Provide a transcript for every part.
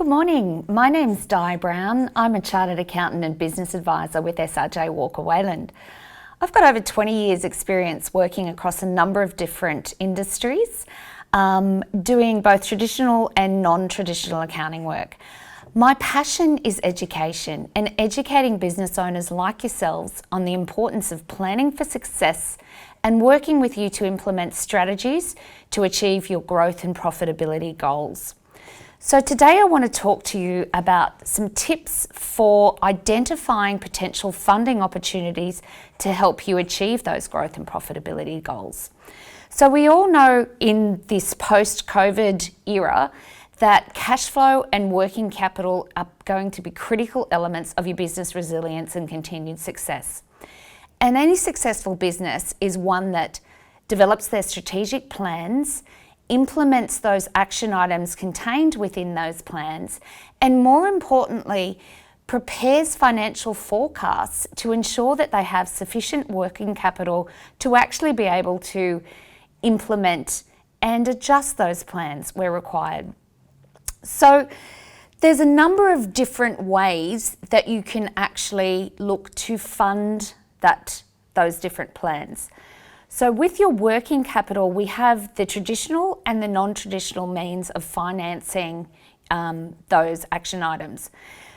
Good morning. My name's Di Brown. I'm a Chartered Accountant and Business Advisor with SRJ Walker Wayland. I've got over 20 years experience working across a number of different industries, doing both traditional and non-traditional accounting work. My passion is education and educating business owners like yourselves on the importance of planning for success and working with you to implement strategies to achieve your growth and profitability goals. So today I want to talk to you about some tips for identifying potential funding opportunities to help you achieve those growth and profitability goals. So we all know in this post-COVID era that cash flow and working capital are going to be critical elements of your business resilience and continued success. And any successful business is one that develops their strategic plans, implements those action items contained within those plans, and more importantly, prepares financial forecasts to ensure that they have sufficient working capital to actually be able to implement and adjust those plans where required. So there's a number of different ways that you can actually look to fund those different plans. So with your working capital, we have the traditional and the non-traditional means of financing those action items.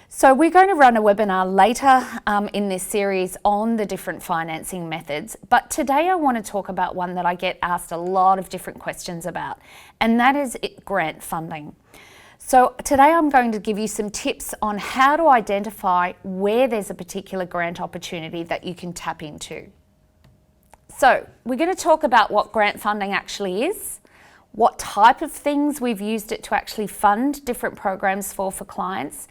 So we're going to run a webinar later in this series on the different financing methods, but today I want to talk about one that I get asked a lot of different questions about, and that is grant funding. So today I'm going to give you some tips on how to identify where there's a particular grant opportunity that you can tap into. So we're going to talk about what grant funding actually is, what type of things we've used it to actually fund different programs for clients,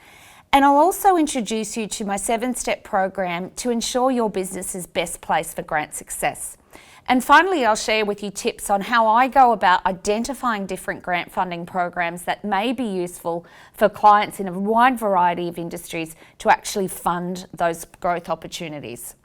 and I'll also introduce you to my 7-step program to ensure your business is best placed for grant success. And finally, I'll share with you tips on how I go about identifying different grant funding programs that may be useful for clients in a wide variety of industries to actually fund those growth opportunities.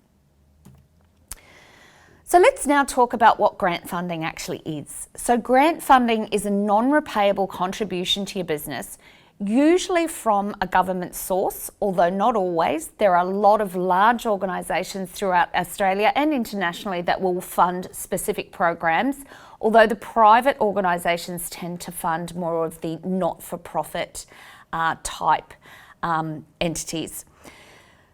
So let's now talk about what grant funding actually is. So grant funding is a non-repayable contribution to your business, usually from a government source, although not always. There are a lot of large organisations throughout Australia and internationally that will fund specific programs, although the private organisations tend to fund more of the not-for-profit type entities.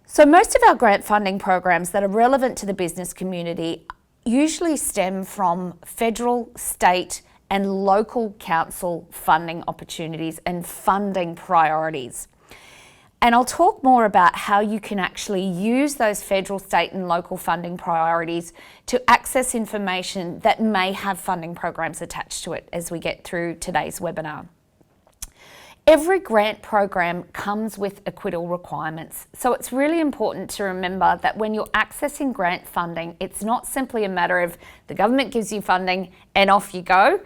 So most of our grant funding programs that are relevant to the business community usually stem from federal, state and local council funding opportunities and funding priorities. And I'll talk more about how you can actually use those federal, state and local funding priorities to access information that may have funding programs attached to it as we get through today's webinar. Every grant program comes with acquittal requirements. So it's really important to remember that when you're accessing grant funding, it's not simply a matter of the government gives you funding and off you go.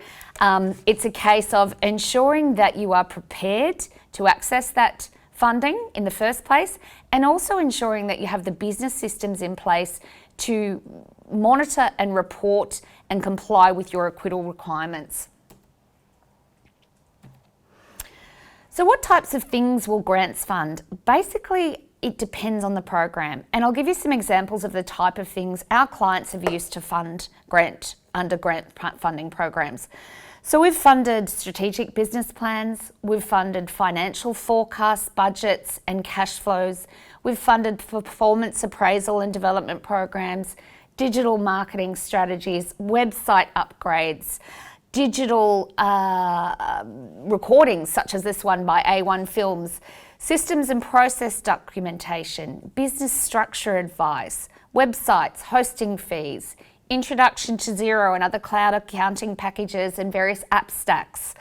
It's a case of ensuring that you are prepared to access that funding in the first place, and also ensuring that you have the business systems in place to monitor and report and comply with your acquittal requirements. So what types of things will grants fund? Basically, it depends on the program. And I'll give you some examples of the type of things our clients have used to fund under grant funding programs. So we've funded strategic business plans, we've funded financial forecasts, budgets and cash flows, we've funded performance appraisal and development programs, digital marketing strategies, website upgrades, digital recordings such as this one by A1 Films, systems and process documentation, business structure advice, websites, hosting fees, introduction to Xero and other cloud accounting packages and various app stacks,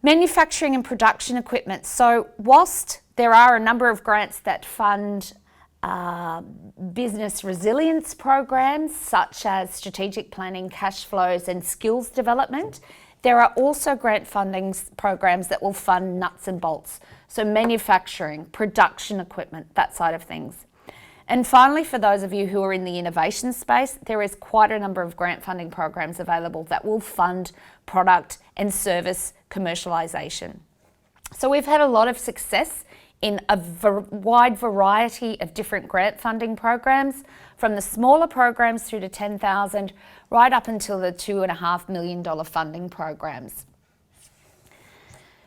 manufacturing and production equipment. So whilst there are a number of grants that fund business resilience programs such as strategic planning, cash flows and skills development, there are also grant funding programs that will fund nuts and bolts, so manufacturing, production equipment, that side of things. And finally, for those of you who are in the innovation space, there is quite a number of grant funding programs available that will fund product and service commercialisation. So we've had a lot of success in a wide variety of different grant funding programs, from the smaller programs through to 10,000, right up until the $2.5 million funding programs.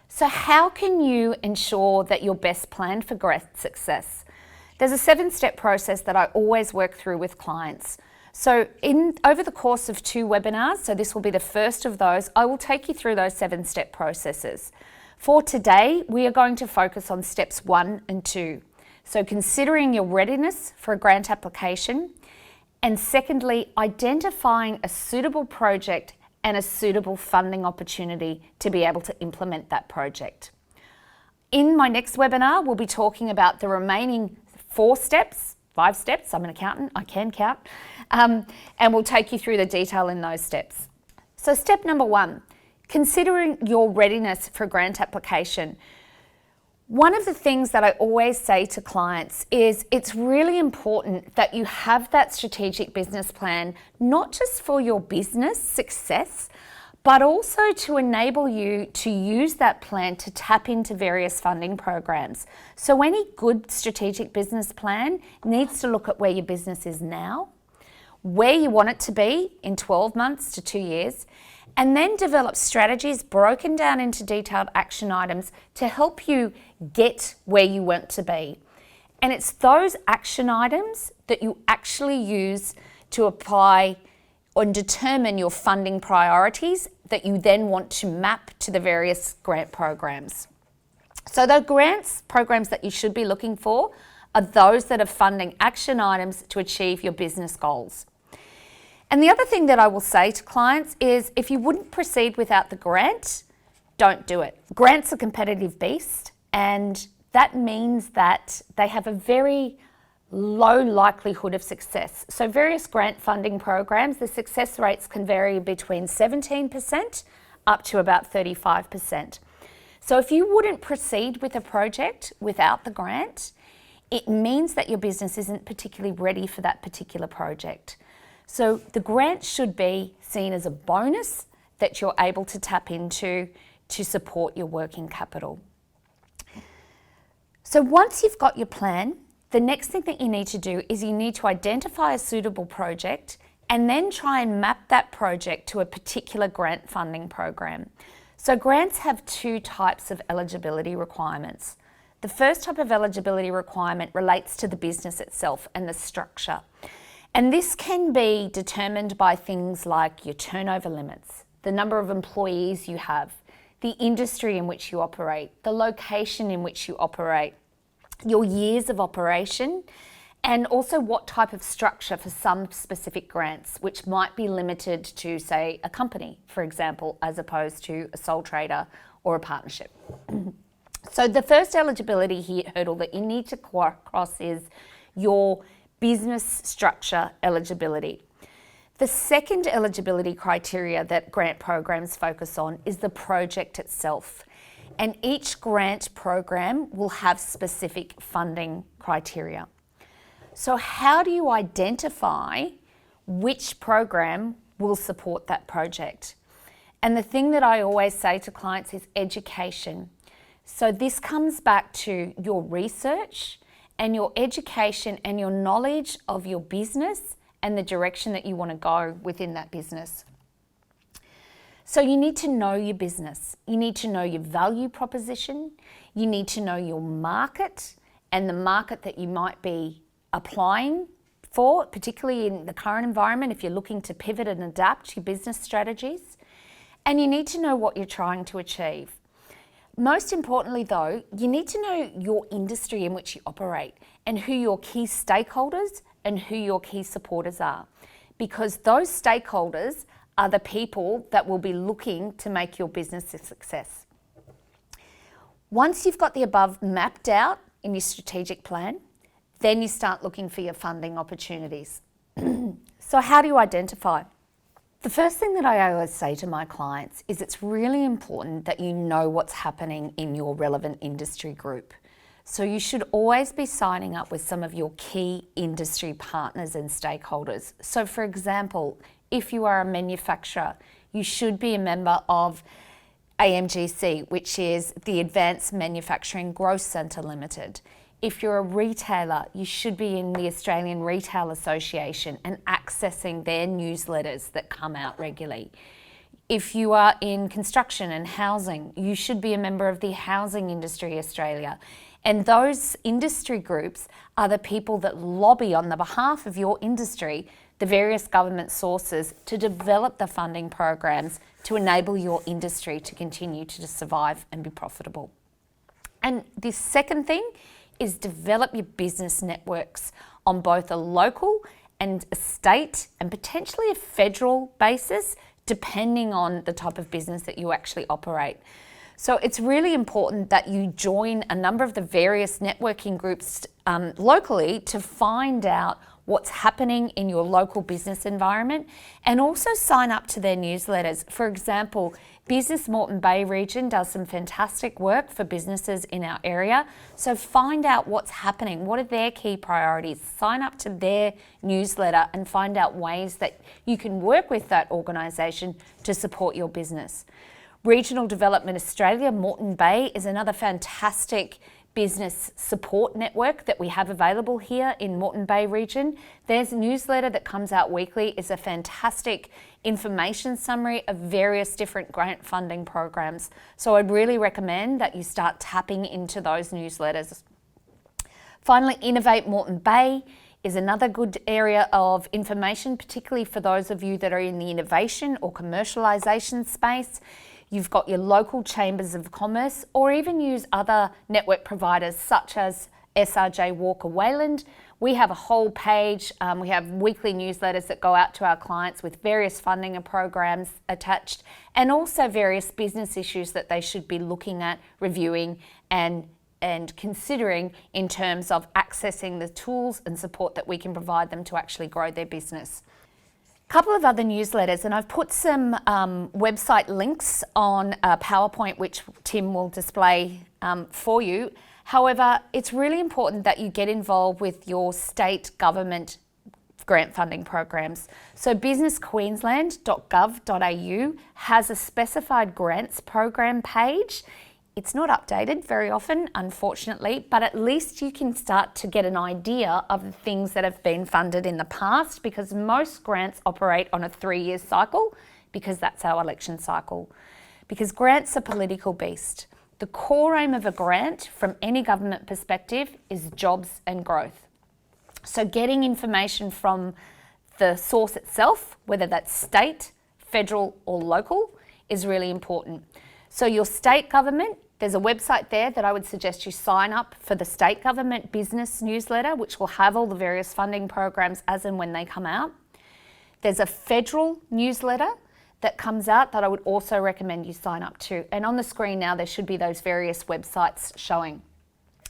So how can you ensure that you're best planned for grant success? There's a 7-step process that I always work through with clients. So over the course of 2 webinars, so this will be the first of those, I will take you through those 7-step processes. For today, we are going to focus on steps 1 and 2. So considering your readiness for a grant application, and secondly, identifying a suitable project and a suitable funding opportunity to be able to implement that project. In my next webinar, we'll be talking about the remaining 4 steps, 5 steps, I'm an accountant, I can count, and we'll take you through the detail in those steps. So step number 1, considering your readiness for a grant application. One of the things that I always say to clients is it's really important that you have that strategic business plan, not just for your business success, but also to enable you to use that plan to tap into various funding programs. So any good strategic business plan needs to look at where your business is now, where you want it to be in 12 months to 2 years, and then develop strategies broken down into detailed action items to help you get where you want to be. And it's those action items that you actually use to apply and determine your funding priorities that you then want to map to the various grant programs. So the grants programs that you should be looking for are those that are funding action items to achieve your business goals. And the other thing that I will say to clients is if you wouldn't proceed without the grant, don't do it. Grants are a competitive beast, and that means that they have a very low likelihood of success. So various grant funding programs, the success rates can vary between 17% up to about 35%. So if you wouldn't proceed with a project without the grant, it means that your business isn't particularly ready for that particular project. So the grant should be seen as a bonus that you're able to tap into to support your working capital. So once you've got your plan, the next thing that you need to do is you need to identify a suitable project and then try and map that project to a particular grant funding program. So grants have 2 types of eligibility requirements. The first type of eligibility requirement relates to the business itself and the structure. And this can be determined by things like your turnover limits, the number of employees you have, the industry in which you operate, the location in which you operate, your years of operation, and also what type of structure for some specific grants, which might be limited to, say, a company, for example, as opposed to a sole trader or a partnership. So the first eligibility hurdle that you need to cross is your business structure eligibility. The second eligibility criteria that grant programs focus on is the project itself. And each grant program will have specific funding criteria. So how do you identify which program will support that project? And the thing that I always say to clients is education. So this comes back to your research and your education and your knowledge of your business and the direction that you want to go within that business. So you need to know your business. You need to know your value proposition. You need to know your market and the market that you might be applying for, particularly in the current environment if you're looking to pivot and adapt your business strategies. And you need to know what you're trying to achieve. Most importantly though, you need to know your industry in which you operate and who your key stakeholders and who your key supporters are. Because those stakeholders are the people that will be looking to make your business a success. Once you've got the above mapped out in your strategic plan, then you start looking for your funding opportunities. So how do you identify? The first thing that I always say to my clients is it's really important that you know what's happening in your relevant industry group. So you should always be signing up with some of your key industry partners and stakeholders. So for example, if you are a manufacturer, you should be a member of AMGC, which is the Advanced Manufacturing Growth Centre Limited. If you're a retailer, you should be in the Australian Retail Association and accessing their newsletters that come out regularly. If you are in construction and housing, you should be a member of the Housing Industry Australia. And those industry groups are the people that lobby on the behalf of your industry, the various government sources, to develop the funding programs to enable your industry to continue to survive and be profitable. And the second thing is develop your business networks on both a local and a state and potentially a federal basis, depending on the type of business that you actually operate. So it's really important that you join a number of the various networking groups locally to find out what's happening in your local business environment, and also sign up to their newsletters. For example, Business Moreton Bay region does some fantastic work for businesses in our area. So find out what's happening, what are their key priorities, sign up to their newsletter and find out ways that you can work with that organisation to support your business. Regional Development Australia, Moreton Bay, is another fantastic business support network that we have available here in Moreton Bay region. There's a newsletter that comes out weekly. It's a fantastic information summary of various different grant funding programs. So I'd really recommend that you start tapping into those newsletters. Finally, Innovate Moreton Bay is another good area of information, particularly for those of you that are in the innovation or commercialisation space. You've got your local chambers of commerce, or even use other network providers such as SRJ Walker Wayland. We have a whole page. We have weekly newsletters that go out to our clients with various funding and programs attached, and also various business issues that they should be looking at, reviewing and considering in terms of accessing the tools and support that we can provide them to actually grow their business. Couple of other newsletters, and I've put some website links on a PowerPoint which Tim will display for you. However, it's really important that you get involved with your state government grant funding programs. So businessqueensland.gov.au has a specified grants program page. It's not updated very often, unfortunately, but at least you can start to get an idea of the things that have been funded in the past, because most grants operate on a 3-year cycle, because that's our election cycle. Because grants are political beast. The core aim of a grant from any government perspective is jobs and growth. So getting information from the source itself, whether that's state, federal or local, is really important. So your state government, there's a website there that I would suggest you sign up for the state government business newsletter, which will have all the various funding programs as and when they come out. There's a federal newsletter that comes out that I would also recommend you sign up to. And on the screen now, there should be those various websites showing.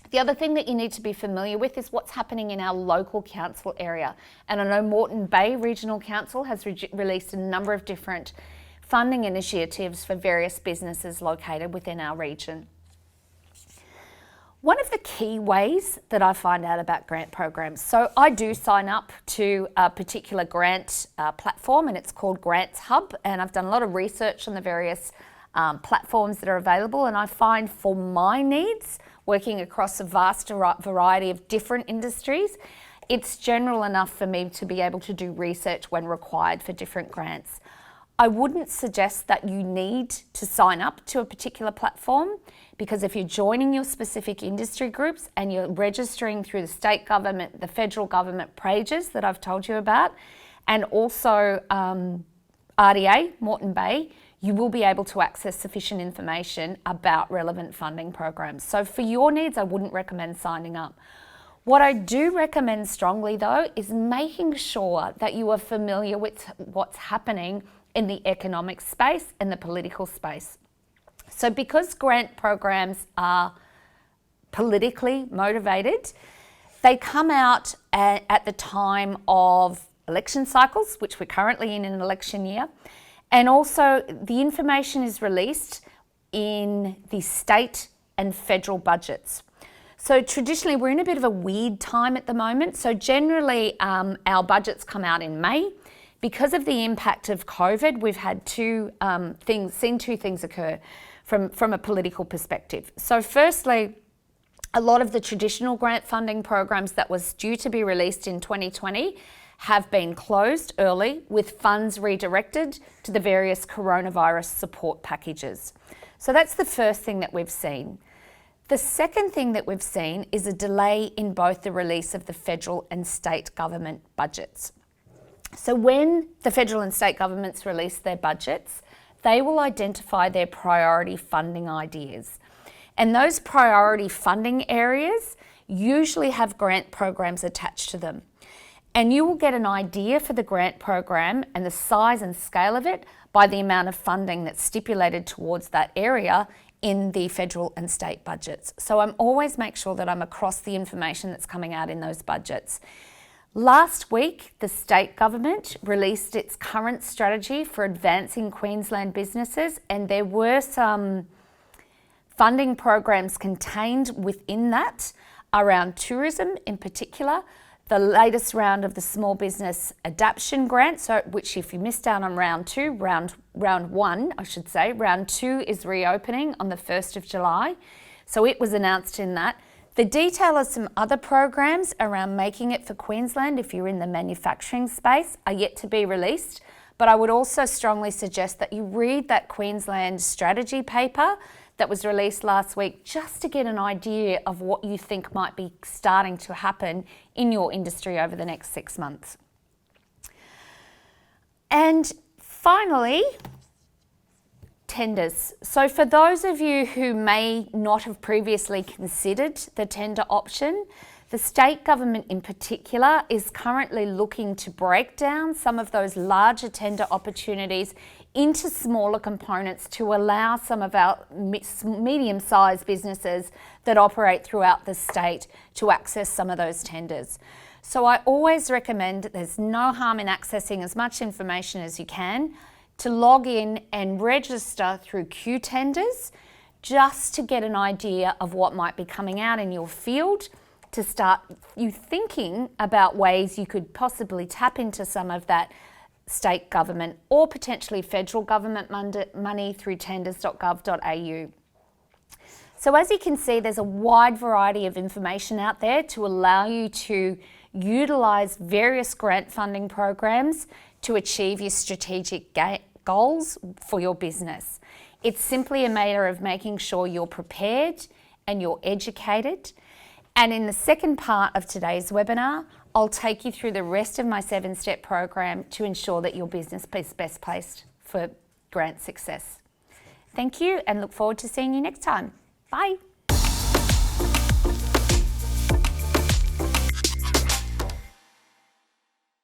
The other thing that you need to be familiar with is what's happening in our local council area. And I know Moreton Bay Regional Council has released a number of different funding initiatives for various businesses located within our region. One of the key ways that I find out about grant programs, so I do sign up to a particular grant platform, and it's called GrantsHub, and I've done a lot of research on the various platforms that are available, and I find for my needs, working across a vast variety of different industries, it's general enough for me to be able to do research when required for different grants. I wouldn't suggest that you need to sign up to a particular platform, because if you're joining your specific industry groups and you're registering through the state government, the federal government pages that I've told you about, and also RDA, Moreton Bay, you will be able to access sufficient information about relevant funding programs. So for your needs, I wouldn't recommend signing up. What I do recommend strongly though is making sure that you are familiar with what's happening in the economic space and the political space. So because grant programs are politically motivated, they come out at the time of election cycles, which we're currently in an election year, and also the information is released in the state and federal budgets. So traditionally we're in a bit of a weird time at the moment. So generally our budgets come out in May. Because of the impact of COVID, we've had seen two things occur. from a political perspective. So firstly, a lot of the traditional grant funding programs that was due to be released in 2020 have been closed early, with funds redirected to the various coronavirus support packages. So that's the first thing that we've seen. The second thing that we've seen is a delay in both the release of the federal and state government budgets. So when the federal and state governments release their budgets, they will identify their priority funding ideas. And those priority funding areas usually have grant programs attached to them. And you will get an idea for the grant program and the size and scale of it by the amount of funding that's stipulated towards that area in the federal and state budgets. So I'm always make sure that I'm across the information that's coming out in those budgets. Last week, the state government released its current strategy for advancing Queensland businesses, and there were some funding programs contained within that around tourism in particular. The latest round of the Small Business Adaptation Grant, so which if you missed out on round one, round two is reopening on the 1st of July. So it was announced in that. The detail of some other programs around making it for Queensland, if you're in the manufacturing space, are yet to be released. But I would also strongly suggest that you read that Queensland strategy paper that was released last week, just to get an idea of what you think might be starting to happen in your industry over the next 6 months. And finally, tenders. So for those of you who may not have previously considered the tender option, the state government in particular is currently looking to break down some of those larger tender opportunities into smaller components to allow some of our medium-sized businesses that operate throughout the state to access some of those tenders. So I always recommend that there's no harm in accessing as much information as you can to log in and register through Q tenders, just to get an idea of what might be coming out in your field, to start you thinking about ways you could possibly tap into some of that state government or potentially federal government money through tenders.gov.au. So as you can see, there's a wide variety of information out there to allow you to utilise various grant funding programs to achieve your strategic goals for your business. It's simply a matter of making sure you're prepared and you're educated. And in the second part of today's webinar, I'll take you through the rest of my 7-step program to ensure that your business is best placed for grant success. Thank you, and look forward to seeing you next time. Bye.